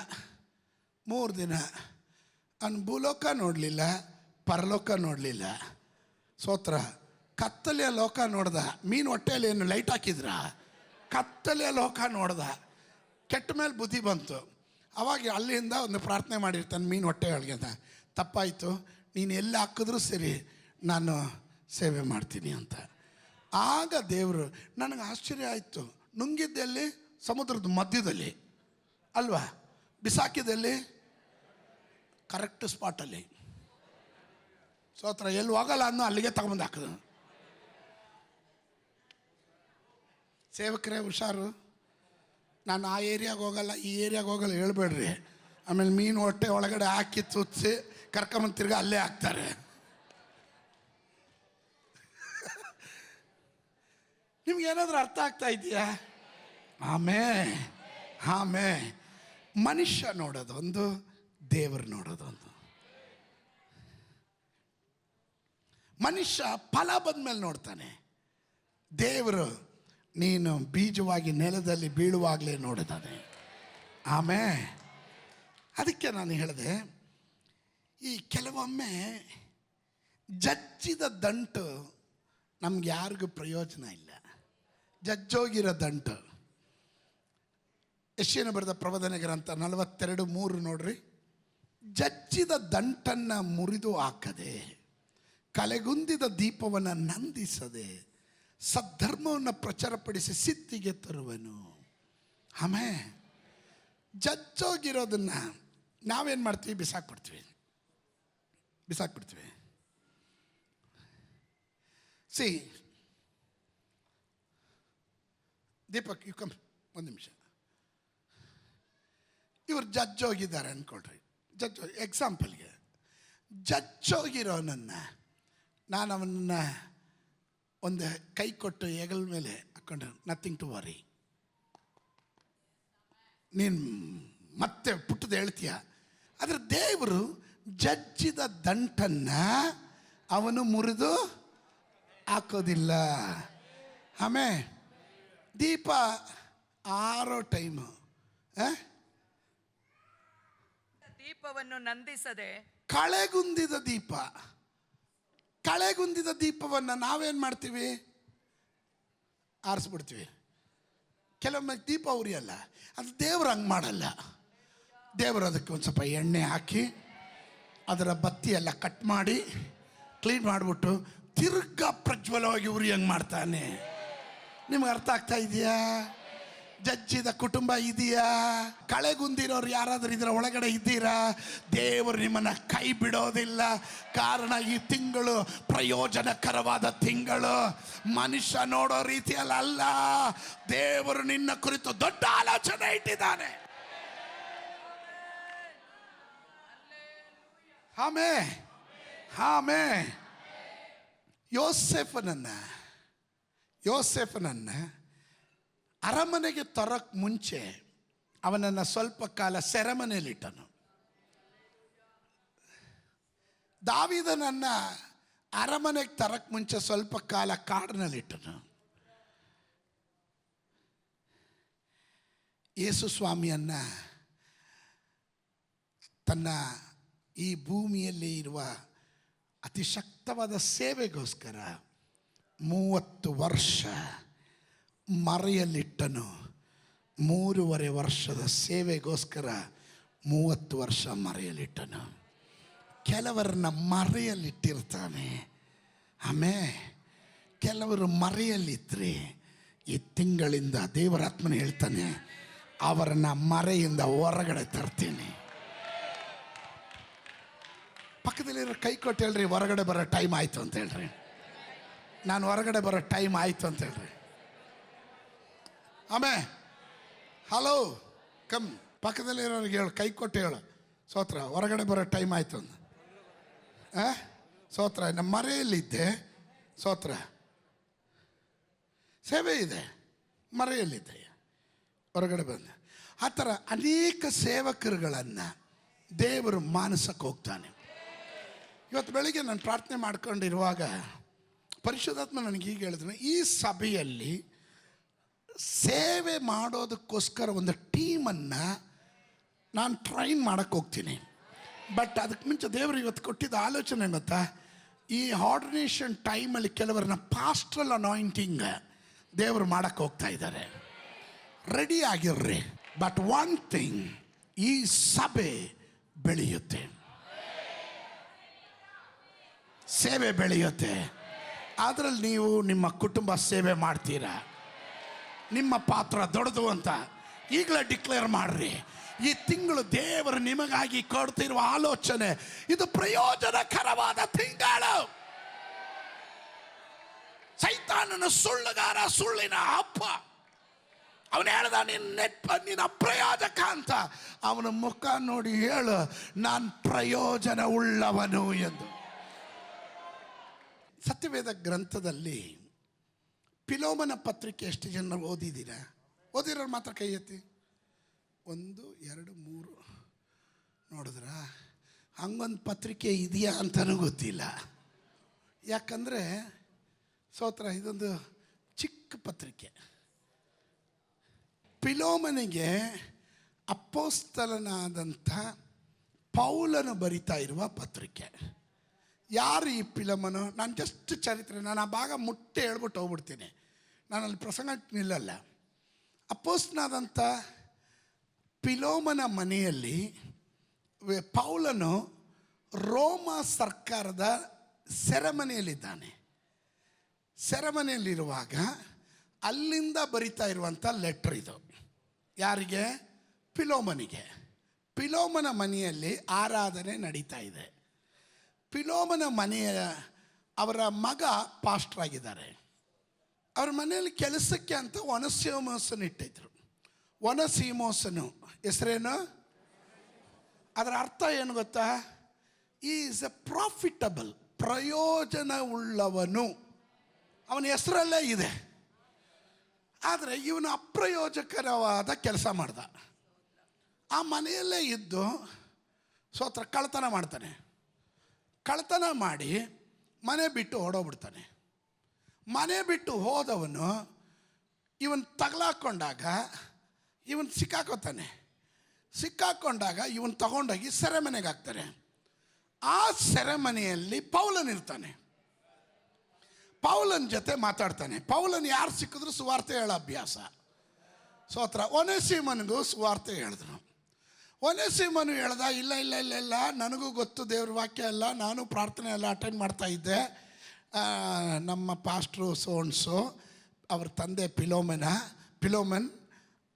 ಅವನು ಭೂಲೋಕ ನೋಡಲಿಲ್ಲ, ಪರಲೋಕ ನೋಡಲಿಲ್ಲ. ಸೋತ್ರ. ಕತ್ತಲೆಯ ಲೋಕ ನೋಡ್ದ. ಮೀನು ಹೊಟ್ಟೆಯಲ್ಲಿ ಏನು ಲೈಟ್ ಹಾಕಿದ್ರ? ಕತ್ತಲೆಯ ಲೋಕ ನೋಡ್ದ. ಕೆಟ್ಟ ಮೇಲೆ ಬುದ್ಧಿ ಬಂತು. ಅವಾಗ ಅಲ್ಲಿಂದ ಒಂದು ಪ್ರಾರ್ಥನೆ ಮಾಡಿರ್ತಾನೆ ಮೀನು ಹೊಟ್ಟೆ ಒಳಗೆ, ತಪ್ಪಾಯಿತು, ನೀನು ಎಲ್ಲಿ ಹಾಕಿದ್ರೂ ಸರಿ ನಾನು ಸೇವೆ ಮಾಡ್ತೀನಿ ಅಂತ. ಆಗ ದೇವರು, ನನಗೆ ಆಶ್ಚರ್ಯ ಆಯಿತು, ನುಂಗಿದ್ದಲ್ಲಿ ಸಮುದ್ರದ ಮಧ್ಯದಲ್ಲಿ ಅಲ್ವಾ, ಬಿಸಾಕಿದಲ್ಲಿ ಕರೆಕ್ಟ್ ಸ್ಪಾಟಲ್ಲಿ. ಸೋತ್ರ. ಎಲ್ಲಿ ಹೋಗಲ್ಲ ಅನ್ನೋ ಅಲ್ಲಿಗೆ ತಗೊಂಡು ಹಾಕಿದ. ಸೇವಕರೇ ಹುಷಾರು, ನಾನು ಆ ಏರಿಯಾಗೆ ಹೋಗಲ್ಲ, ಈ ಏರಿಯಾಗೆ ಹೋಗಲ್ಲ ಹೇಳ್ಬೇಡ್ರಿ. ಆಮೇಲೆ ಮೀನು ಹೊಟ್ಟೆ ಒಳಗಡೆ ಹಾಕಿ ತುಚ್ಚಿಸಿ ಕರ್ಕೊಂಬಂದು ತಿರ್ಗಿ ಅಲ್ಲೇ ಹಾಕ್ತಾರೆ. ನಿಮ್ಗೇನಾದ್ರೂ ಅರ್ಥ ಆಗ್ತಾ ಇದೆಯಾ? ಆಮೇ ಮನುಷ್ಯ ನೋಡೋದೊಂದು, ದೇವರು ನೋಡೋದೊಂದು. ಮನುಷ್ಯ ಫಲ ಬಂದ್ಮೇಲೆ ನೋಡ್ತಾನೆ, ದೇವರು ನೀನು ಬೀಜವಾಗಿ ನೆಲದಲ್ಲಿ ಬೀಳುವಾಗಲೇ ನೋಡಿದಾನೆ. ಅದಕ್ಕೆ ನಾನು ಹೇಳಿದೆ, ಈ ಕೆಲವೊಮ್ಮೆ ಜಜ್ಜಿದ ದಂಟು ನಮ್ಗೆ ಯಾರಿಗೂ ಪ್ರಯೋಜನ ಇಲ್ಲ. ಜಜ್ಜೋಗಿರೋ ದಂಟು. ಯೆಶಾಯನ ಬರೆದ ಪ್ರವಾದನೆ ಗ್ರಂಥ 42:3 ನೋಡ್ರಿ. ಜಜ್ಜಿದ ದಂಟನ್ನು ಮುರಿದು ಹಾಕದೆ, ಕಲೆಗುಂದಿದ ದೀಪವನ್ನು ನಂದಿಸದೆ, ಸದ್ಧರ್ಮವನ್ನು ಪ್ರಚಾರಪಡಿಸಿ ಸಿದ್ಧಿಗೆ ತರುವನು. ಜಜ್ಜೋಗಿರೋದನ್ನ ನಾವೇನು ಮಾಡ್ತೀವಿ? ಬಿಸಾಕ್ಬಿಡ್ತೀವಿ. ಸಿ ದೀಪಕ್, ಯು ಕಮ್, 1 ನಿಮಿಷ. ಇವರು ಜಜ್ಜೋಗಿದ್ದಾರೆ ಅಂದ್ಕೊಳ್ರಿ. ಎಕ್ಸಾಂಪಲ್ಗೆ ಜಜ್ಜೋಗಿರೋನನ್ನು ನಾನು ಅವನನ್ನು ಒಂದು ಕೈ ಕೊಟ್ಟು ಹೆಗಲ ಮೇಲೆ ಹಾಕ್ಕೊಂಡು, ನಥಿಂಗ್ ಟು ವರಿ, ನೀನು ಮತ್ತೆ ಪುಟ್ಟದ ಹೇಳ್ತೀಯ. ಆದರೆ ದೇವರು ಜಜ್ಜಿದ ದಂಟನ್ನು ಅವನು ಮುರಿದು ಹಾಕೋದಿಲ್ಲ. ದೀಪ ಆರೋ ಟೈಮು ದೀಪವನ್ನು ನಂದಿಸದೆ, ಕಳೆಗುಂದಿದ ದೀಪವನ್ನು ನಾವೇನು ಮಾಡ್ತೀವಿ? ಆರಿಸ್ಬಿಡ್ತೀವಿ. ಕೆಲವೊಮ್ಮೆ ದೀಪ ಉರಿಯಲ್ಲ. ಅದು ದೇವ್ರು ಹಂಗೆ ಮಾಡಲ್ಲ. ದೇವರು ಅದಕ್ಕೆ ಒಂದು ಸ್ವಲ್ಪ ಎಣ್ಣೆ ಹಾಕಿ ಅದರ ಬತ್ತಿ ಎಲ್ಲ ಕಟ್ ಮಾಡಿ ಕ್ಲೀನ್ ಮಾಡಿಬಿಟ್ಟು ತಿರ್ಗಾ ಪ್ರಜ್ವಲವಾಗಿ ಉರಿಯಂಗೆ ಮಾಡ್ತಾನೆ. ನಿಮ್ಗೆ ಅರ್ಥ ಆಗ್ತಾ ಇದೆಯಾ? ಜಜ್ಜಿದ ಕುಟುಂಬ ಇದೆಯಾ? ಕಳೆಗುಂದಿರೋರು ಯಾರಾದರೂ ಇದರ ಒಳಗಡೆ ಇದ್ದೀರಾ? ದೇವರು ನಿಮ್ಮನ್ನು ಕೈ ಬಿಡೋದಿಲ್ಲ. ಕಾರಣ ಈ ತಿಂಗಳು ಪ್ರಯೋಜನಕರವಾದ ತಿಂಗಳು. ಮನುಷ್ಯ ನೋಡೋ ರೀತಿಯಲ್ಲಿ ಅಲ್ಲ, ದೇವರು ನಿನ್ನ ಕುರಿತು ದೊಡ್ಡ ಆಲೋಚನೆ ಇಟ್ಟಿದ್ದಾನೆ. ಯೋಸೇಫನನ್ನ ಅರಮನೆಗೆ ತರಕ್ಕೆ ಮುಂಚೆ ಅವನನ್ನು ಸ್ವಲ್ಪ ಕಾಲ ಸೆರೆಮನೆಯಲ್ಲಿಟ್ಟನು. ದಾವೀದನನ್ನು ಅರಮನೆಗೆ ತರಕ್ಕೆ ಮುಂಚೆ ಸ್ವಲ್ಪ ಕಾಲ ಕಾಡಿನಲ್ಲಿಟ್ಟನು. ಯೇಸು ಸ್ವಾಮಿಯನ್ನು ತನ್ನ ಈ ಭೂಮಿಯಲ್ಲಿ ಇರುವ ಅತಿ ಶಕ್ತವಾದ ಸೇವೆಗೋಸ್ಕರ 30 ವರ್ಷ ಮರೆಯಲ್ಲಿಟ್ಟನು. 3.5 ವರ್ಷದ ಸೇವೆಗೋಸ್ಕರ 30 ವರ್ಷ ಮರೆಯಲ್ಲಿಟ್ಟನು. ಕೆಲವರನ್ನ ಮರೆಯಲ್ಲಿಟ್ಟಿರ್ತಾನೆ. ಕೆಲವರು ಮರೆಯಲ್ಲಿದ್ದರೆ ಈ ತಿಂಗಳಿಂದ ದೇವರಾತ್ಮನ ಹೇಳ್ತಾನೆ, ಅವರನ್ನು ಮರೆಯಿಂದ ಹೊರಗಡೆ ತರ್ತೀನಿ. ಪಕ್ಕದಲ್ಲಿರೋ ಕೈ ಕೊಟ್ಟು ಹೇಳ್ರಿ, ಹೊರಗಡೆ ಬರೋ ಟೈಮ್ ಆಯಿತು ಅಂತ ಹೇಳ್ರಿ. ನಾನು ಹೊರಗಡೆ ಬರೋ ಟೈಮ್ ಆಯಿತು ಅಂತ ಹೇಳ್ರಿ. Hello come. ಪಕ್ಕದಲ್ಲಿರೋರಿಗೆ ಹೇಳು, ಕೈ ಕೊಟ್ಟು ಹೇಳು, ಸೋತ್ರ ಹೊರಗಡೆ ಬರೋ ಟೈಮ್ ಆಯಿತು ಅಂತ. ಸೋತ್ರ ನಮ್ಮ ಮರೆಯಲ್ಲಿದ್ದೆ, ಸೋತ್ರ ಸೇವೆ ಇದೆ, ಮರೆಯಲ್ಲಿದ್ದೆ, ಹೊರಗಡೆ ಬಂದೆ. ಆ ಥರ ಅನೇಕ ಸೇವಕರುಗಳನ್ನು ದೇವರು ಮಾನಸಕ್ಕೆ ಹೋಗ್ತಾನೆ. ಇವತ್ತು ಬೆಳಿಗ್ಗೆ ನಾನು ಪ್ರಾರ್ಥನೆ ಮಾಡ್ಕೊಂಡಿರುವಾಗ ಪರಿಶುದ್ಧಾತ್ಮ ನನಗೆ ಹೀಗೆ ಹೇಳಿದ್ರೆ, ಈ ಸಭೆಯಲ್ಲಿ ಸೇವೆ ಮಾಡೋದಕ್ಕೋಸ್ಕರ ಒಂದು ಟೀಮನ್ನು ನಾನು ಟ್ರೈನ್ ಮಾಡೋಕ್ಕೆ ಹೋಗ್ತೀನಿ. ಬಟ್ ಅದಕ್ಕೆ ಮುಂಚೆ ದೇವರು ಇವತ್ತು ಕೊಟ್ಟಿದ್ದ ಆಲೋಚನೆ ಗೊತ್ತಾ, ಈ ಆರ್ಡಿನೇಷನ್ ಟೈಮಲ್ಲಿ ಕೆಲವರನ್ನ ಪಾಸ್ಟ್ರಲ್ ಅನಾಯಿಂಟಿಂಗ್ ದೇವರು ಮಾಡೋಕ್ಕೆ ಹೋಗ್ತಾ ಇದ್ದಾರೆ. ರೆಡಿ ಆಗಿರ್ರಿ. ಬಟ್ ಒನ್ ಥಿಂಗ್, ಈ ಸಭೆ ಬೆಳೆಯುತ್ತೆ, ಸೇವೆ ಬೆಳೆಯುತ್ತೆ. ಅದರಲ್ಲಿ ನೀವು ನಿಮ್ಮ ಕುಟುಂಬ ಸೇವೆ ಮಾಡ್ತೀರಾ, ನಿಮ್ಮ ಪಾತ್ರ ದೊಡ್ಡದು ಅಂತ ಈಗಲೇ ಡಿಕ್ಲೇರ್ ಮಾಡ್ರಿ. ಈ ತಿಂಗಳು ದೇವರು ನಿಮಗಾಗಿ ಕೊಡ್ತಿರುವ ಆಲೋಚನೆ ಇದು ಪ್ರಯೋಜನಕರವಾದ ತಿಂಗಳು. ಸೈತಾನನ ಸುಳ್ಳುಗಾರ, ಸುಳ್ಳಿನ ಹಬ್ಬ. ಅವನು ಹೇಳ್ದ, ನೀನು ಅಪ್ರಯೋಜಕ ಅಂತ. ಅವನ ಮುಖ ನೋಡಿ ಹೇಳು, ನಾನು ಪ್ರಯೋಜನ ಉಳ್ಳವನು ಎಂದು. ಸತ್ಯವೇದ ಗ್ರಂಥದಲ್ಲಿ ಪಿಲೋಮನ ಪತ್ರಿಕೆ ಎಷ್ಟು ಜನ ಓದಿದ್ದೀರಾ? ಓದಿರೋರು ಮಾತ್ರ ಕೈ ಎತ್ತಿ. 1, 2, 3 ನೋಡಿದ್ರ? ಹಂಗೊಂದು ಪತ್ರಿಕೆ ಇದೆಯಾ ಅಂತಲೂ ಗೊತ್ತಿಲ್ಲ. ಯಾಕಂದರೆ ಸೋತ್ರ ಇದೊಂದು ಚಿಕ್ಕ ಪತ್ರಿಕೆ. ಪಿಲೋಮನಿಗೆ ಅಪೊಸ್ತಲನಾದಂಥ ಪೌಲನು ಬರಿತಾ ಇರುವ ಪತ್ರಿಕೆ. ಯಾರು ಈ ಪಿಲೋಮನು? ನಾನು ಜಸ್ಟ್ ಚರಿತ್ರೆ, ನಾನು ಆ ಭಾಗ ಮುಟ್ಟೆ ಹೇಳ್ಬಿಟ್ಟು ಹೋಗ್ಬಿಡ್ತೀನಿ, ನಾನು ಅಲ್ಲಿ ಪ್ರಸಂಗ ನಿಲ್ಲಲ್ಲ. ಅಪೊಸ್ತಲನಾದಂಥ ಪಿಲೋಮನ ಮನೆಯಲ್ಲಿ ಪೌಲನು ರೋಮ ಸರ್ಕಾರದ ಸೆರೆಮನೆಯಲ್ಲಿದ್ದಾನೆ. ಸೆರೆಮನೆಯಲ್ಲಿರುವಾಗ ಅಲ್ಲಿಂದ ಬರಿತಾ ಇರುವಂಥ ಲೆಟ್ರ್ ಇದು. ಯಾರಿಗೆ? ಪಿಲೋಮನಿಗೆ. ಪಿಲೋಮನ ಮನೆಯಲ್ಲಿ ಆರಾಧನೆ ನಡೀತಾ ಇದೆ. ಪಿಲೋಮನ ಮನೆಯ ಅವರ ಮಗ ಪಾಸ್ಟರ್ ಆಗಿದ್ದಾರೆ. ಅವ್ರ ಮನೆಯಲ್ಲಿ ಕೆಲಸಕ್ಕೆ ಅಂತ ಒನಸೀಮೋಸನ್ನು ಇಟ್ಟಿದ್ರು. ಒನಸೀಮೋಸನು ಹೆಸರೇನು? ಅದರ ಅರ್ಥ ಏನು ಗೊತ್ತಾ? ಈಸ್ ಎ ಪ್ರಾಫಿಟಬಲ್, ಪ್ರಯೋಜನವುಳ್ಳವನು. ಅವನ ಹೆಸರಲ್ಲೇ ಇದೆ. ಆದರೆ ಇವನು ಅಪ್ರಯೋಜಕರವಾದ ಕೆಲಸ ಮಾಡ್ದ. ಆ ಮನೆಯಲ್ಲೇ ಇದ್ದು ಸೋತ್ರ ಕಳ್ತನ ಮಾಡ್ತಾನೆ. ಕಳ್ತನ ಮಾಡಿ ಮನೆ ಬಿಟ್ಟು ಓಡೋಗ್ಬಿಡ್ತಾನೆ. ಮನೆ ಬಿಟ್ಟು ಹೋದವನು ಇವನು ತಗಲಾಕೊಂಡಾಗ ಇವನು ಸಿಕ್ಕಾಕೋತಾನೆ. ಸಿಕ್ಕಾಕೊಂಡಾಗ ಇವನು ತಗೊಂಡೋಗಿ ಸೆರೆಮನೆಗೆ ಹಾಕ್ತಾರೆ. ಆ ಸೆರೆಮನೆಯಲ್ಲಿ ಪೌಲನ್ ಇರ್ತಾನೆ. ಪೌಲನ್ ಜೊತೆ ಮಾತಾಡ್ತಾನೆ. ಪೌಲನ್ ಯಾರು ಸಿಕ್ಕಿದ್ರು ಸುವಾರ್ತೆ ಹೇಳೋ ಅಭ್ಯಾಸ. ಸೋತ್ರ ಒನೆಸಿಮನಿಗೂ ಸುವಾರ್ತೆ ಹೇಳಿದ್ರು. ಒನೆಸಿಮನು ಹೇಳ್ದ, ಇಲ್ಲ ಇಲ್ಲ ಇಲ್ಲ ಇಲ್ಲ, ನನಗೂ ಗೊತ್ತು ದೇವ್ರ ವಾಕ್ಯ ಎಲ್ಲ, ನಾನು ಪ್ರಾರ್ಥನೆ ಎಲ್ಲ ಅಟೆಂಡ್ ಮಾಡ್ತಾ ಇದ್ದೆ. ನಮ್ಮ ಪಾಸ್ಟ್ರು ಸೋನ್ಸು ಅವ್ರ ತಂದೆ ಪಿಲೋಮನ್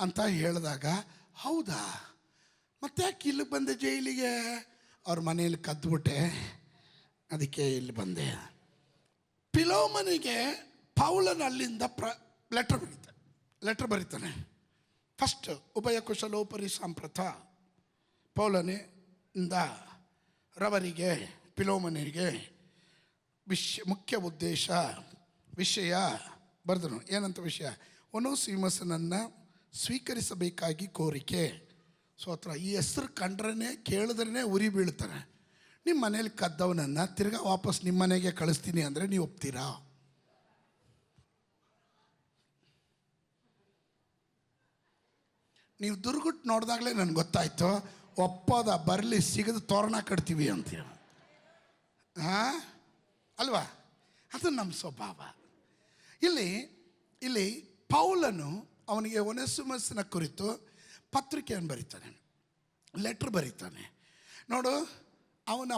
ಅಂತ ಹೇಳಿದಾಗ, ಹೌದಾ ಮತ್ತೆ ಯಾಕೆ ಇಲ್ಲಿ ಬಂದೆ ಜೈಲಿಗೆ? ಅವ್ರ ಮನೆಯಲ್ಲಿ ಕದ್ದುಬಿಟ್ಟೆ, ಅದಕ್ಕೆ ಇಲ್ಲಿ ಬಂದೆ. ಪಿಲೋಮನಿಗೆ ಪೌಲನ ಅಲ್ಲಿಂದ ಲೆಟ್ರ್ ಬರೀತಾನೆ. ಫಸ್ಟ್ ಉಭಯ ಕುಶಲೋಪರಿ ಸಂಪ್ರತ ಪೌಲನಿಂದ ರವರಿಗೆ ಪಿಲೋಮನಿಗೆ ಮುಖ್ಯ ಉದ್ದೇಶ ವಿಷಯ ಬರೆದನು. ಏನಂತ ವಿಷಯ? ಒನೋಸಿಮಸನನ್ನು ಸ್ವೀಕರಿಸಬೇಕಾಗಿ ಕೋರಿಕೆ. ಸೋತ್ರ ಈ ಹೆಸರು ಕಂಡ್ರೇ ಕೇಳಿದ್ರೇ ಉರಿ ಬೀಳ್ತಾರೆ. ನಿಮ್ಮ ಮನೇಲಿ ಕದ್ದವನನ್ನು ತಿರ್ಗಾ ವಾಪಸ್ ನಿಮ್ಮ ಮನೆಗೆ ಕಳಿಸ್ತೀನಿ ಅಂದರೆ ನೀವು ಒಪ್ತೀರಾ? ನೀವು ದುರ್ಗುಟ್ಟು ನೋಡಿದಾಗಲೇ ನನಗೆ ಗೊತ್ತಾಯ್ತು, ಒಪ್ಪೋದ ಬರಲಿ, ಸಿಗದು ತೋರಣ ಕಟ್ತೀವಿ ಅಂತೀವಿ. ಅಲ್ವಾ? ಅದು ನಮ್ಮ ಸ್ವಭಾವ. ಇಲ್ಲಿ ಪೌಲನು ಅವನಿಗೆ ಒನೆಸಿಮಸ್ನ ಕುರಿತು ಪತ್ರಿಕೆಯನ್ನು ಬರೀತಾನೆ, ಲೆಟ್ರ್ ಬರೀತಾನೆ. ನೋಡು, ಅವನ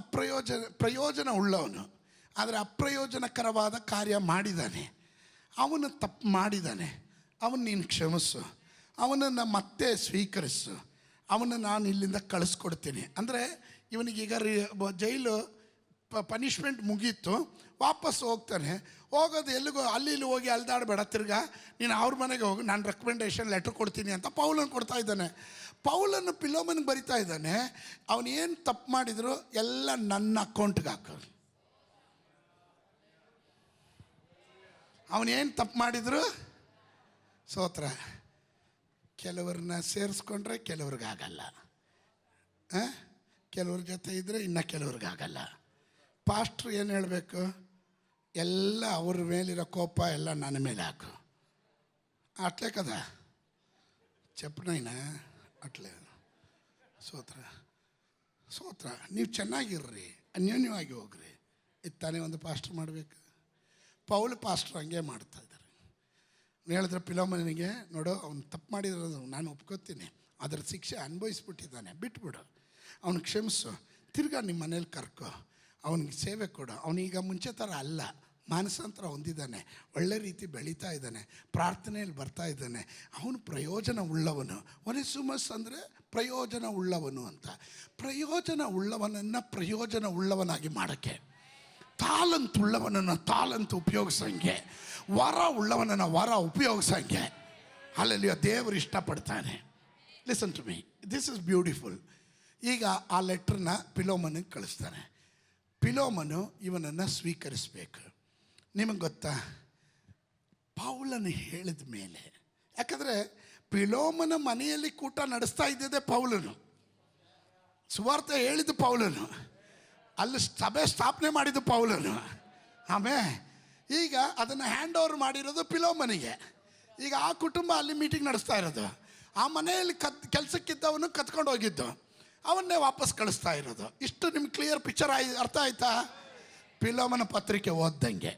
ಪ್ರಯೋಜನ ಉಳ್ಳವನು, ಆದರೆ ಅಪ್ರಯೋಜನಕರವಾದ ಕಾರ್ಯ ಮಾಡಿದ್ದಾನೆ. ಅವನು ತಪ್ಪು ಮಾಡಿದ್ದಾನೆ, ಅವನು ನೀನು ಕ್ಷಮಿಸು, ಅವನನ್ನು ಮತ್ತೆ ಸ್ವೀಕರಿಸು, ಅವನು ನಾನು ಇಲ್ಲಿಂದ ಕಳಿಸ್ಕೊಡ್ತೀನಿ. ಅಂದರೆ ಇವನಿಗೀಗ ಜೈಲು ಪನಿಷ್ಮೆಂಟ್ ಮುಗೀತು, ವಾಪಸ್ ಹೋಗ್ತಾನೆ. ಹೋಗೋದು ಎಲ್ಲಿಗೋ ಅಲ್ಲಿ ಇಲ್ಲಿ ಹೋಗಿ ಅಲ್ದಾಡಬೇಡ, ತಿರ್ಗಾ ನೀನು ಅವ್ರ ಮನೆಗೆ ಹೋಗಿ ನಾನು ರೆಕಮೆಂಡೇಷನ್ ಲೆಟ್ರ್ ಕೊಡ್ತೀನಿ ಅಂತ ಪೌಲನ್ನು ಕೊಡ್ತಾ ಇದ್ದಾನೆ. ಪೌಲನ್ನು ಪಿಲೋಮನ್ಗೆ ಬರಿತಾ ಇದ್ದಾನೆ, ಅವನು ಏನು ತಪ್ಪು ಮಾಡಿದ್ರು ಎಲ್ಲ ನನ್ನ ಅಕೌಂಟ್ಗೆ ಹಾಕು. ಅವನೇನು ತಪ್ಪು ಮಾಡಿದ್ರು ಸೋತ್ರ. ಕೆಲವ್ರನ್ನ ಸೇರಿಸ್ಕೊಂಡ್ರೆ ಕೆಲವ್ರಿಗಾಗಲ್ಲ, ಕೆಲವ್ರ ಜೊತೆ ಇದ್ದರೆ ಇನ್ನು ಕೆಲವ್ರಿಗಾಗಲ್ಲ. ಪಾಸ್ಟ್ರು ಏನು ಹೇಳಬೇಕು? ಎಲ್ಲ ಅವ್ರ ಮೇಲಿರೋ ಕೋಪ ಎಲ್ಲ ನನ್ನ ಮೇಲೆ ಹಾಕು. ಅಟ್ಲೇ ಕದ ಚಪ್ಪನೈನ ಅಟ್ಲೆ ಸೋತ್ರ. ನೀವು ಚೆನ್ನಾಗಿರ್ರಿ, ಅನ್ಯೋನ್ಯವಾಗಿ ಹೋಗ್ರಿ. ಇತ್ತಾನೆ ಒಂದು ಪಾಸ್ಟ್ರ್ ಮಾಡಬೇಕು. ಪೌಲ್ ಪಾಸ್ಟ್ರು ಹಂಗೆ ಮಾಡ್ತಾ ಇದ್ದಾರೆ. ಹೇಳಿದ್ರೆ ಪಿಲೋಮನಿಗೆ, ನೋಡು ಅವ್ನು ತಪ್ಪು ಮಾಡಿರೋದು ನಾನು ಒಪ್ಕೋತೀನಿ, ಅದರ ಶಿಕ್ಷೆ ಅನುಭವಿಸ್ಬಿಟ್ಟಿದ್ದಾನೆ, ಬಿಟ್ಬಿಡು, ಅವನು ಕ್ಷಮಿಸು, ತಿರ್ಗಾ ನಿಮ್ಮ ಮನೇಲಿ ಕರ್ಕೊ, ಅವನಿಗೆ ಸೇವೆ ಕೊಡು. ಅವನೀಗ ಮುಂಚೆ ಥರ ಅಲ್ಲ, ಮಾನಸಾಂತರ ಹೊಂದಿದ್ದಾನೆ, ಒಳ್ಳೆ ರೀತಿ ಬೆಳೀತಾ ಇದ್ದಾನೆ, ಪ್ರಾರ್ಥನೆಯಲ್ಲಿ ಬರ್ತಾ ಇದ್ದಾನೆ, ಅವನು ಪ್ರಯೋಜನ ಉಳ್ಳವನು. ಒನೆಸಿಮಸ್ ಅಂದರೆ ಪ್ರಯೋಜನ ಉಳ್ಳವನು ಅಂತ. ಪ್ರಯೋಜನ ಉಳ್ಳವನನ್ನು ಪ್ರಯೋಜನ ಉಳ್ಳವನಾಗಿ ಮಾಡೋಕ್ಕೆ, ತಾಲಂತು ಉಳ್ಳವನನ್ನು ತಾಲಂತು ಉಪಯೋಗಿಸಂಗೆ, ವರ ಉಳ್ಳವನನ್ನು ವರ ಉಪಯೋಗಿಸಂಗೆ ಅಲ್ಲಲ್ಲಿ ದೇವರು ಇಷ್ಟಪಡ್ತಾನೆ. Listen to me, this is beautiful. ಈಗ ಆ ಲೆಟ್ರನ್ನ ಪಿಲೋಮನಿಗೆ ಕಳಿಸ್ತಾನೆ. ಪಿಲೋಮನು ಇವನನ್ನು ಸ್ವೀಕರಿಸಬೇಕು. ನಿಮಗೆ ಗೊತ್ತಾ, ಪೌಲನು ಹೇಳಿದ ಮೇಲೆ, ಯಾಕಂದರೆ ಪಿಲೋಮನ ಮನೆಯಲ್ಲಿ ಕೂಟ ನಡೆಸ್ತಾ ಇದ್ದಿದ್ದೆ ಪೌಲನು, ಸುವಾರ್ತೆ ಹೇಳಿದ್ದು ಪೌಲನು, ಅಲ್ಲಿ ಸಭೆ ಸ್ಥಾಪನೆ ಮಾಡಿದ್ದು ಪೌಲನು. ಆಮೇಲೆ ಈಗ ಅದನ್ನು ಹ್ಯಾಂಡ್ ಓವರ್ ಮಾಡಿರೋದು ಪಿಲೋಮನಿಗೆ. ಈಗ ಆ ಕುಟುಂಬ ಅಲ್ಲಿ ಮೀಟಿಂಗ್ ನಡೆಸ್ತಾ ಇರೋದು, ಆ ಮನೆಯಲ್ಲಿ ಕೆಲಸಕ್ಕಿದ್ದವನು ಕತ್ಕೊಂಡು ಹೋಗಿದ್ದು, ಅವನ್ನೇ ವಾಪಸ್ ಕಳಿಸ್ತಾ ಇರೋದು. ಇಷ್ಟು ನಿಮ್ಗೆ ಕ್ಲಿಯರ್ ಪಿಕ್ಚರ್ ಅರ್ಥ ಆಯ್ತಾ? ಪಿಲೋಮನ ಪತ್ರಿಕೆ ಓದ್ದಂಗೆ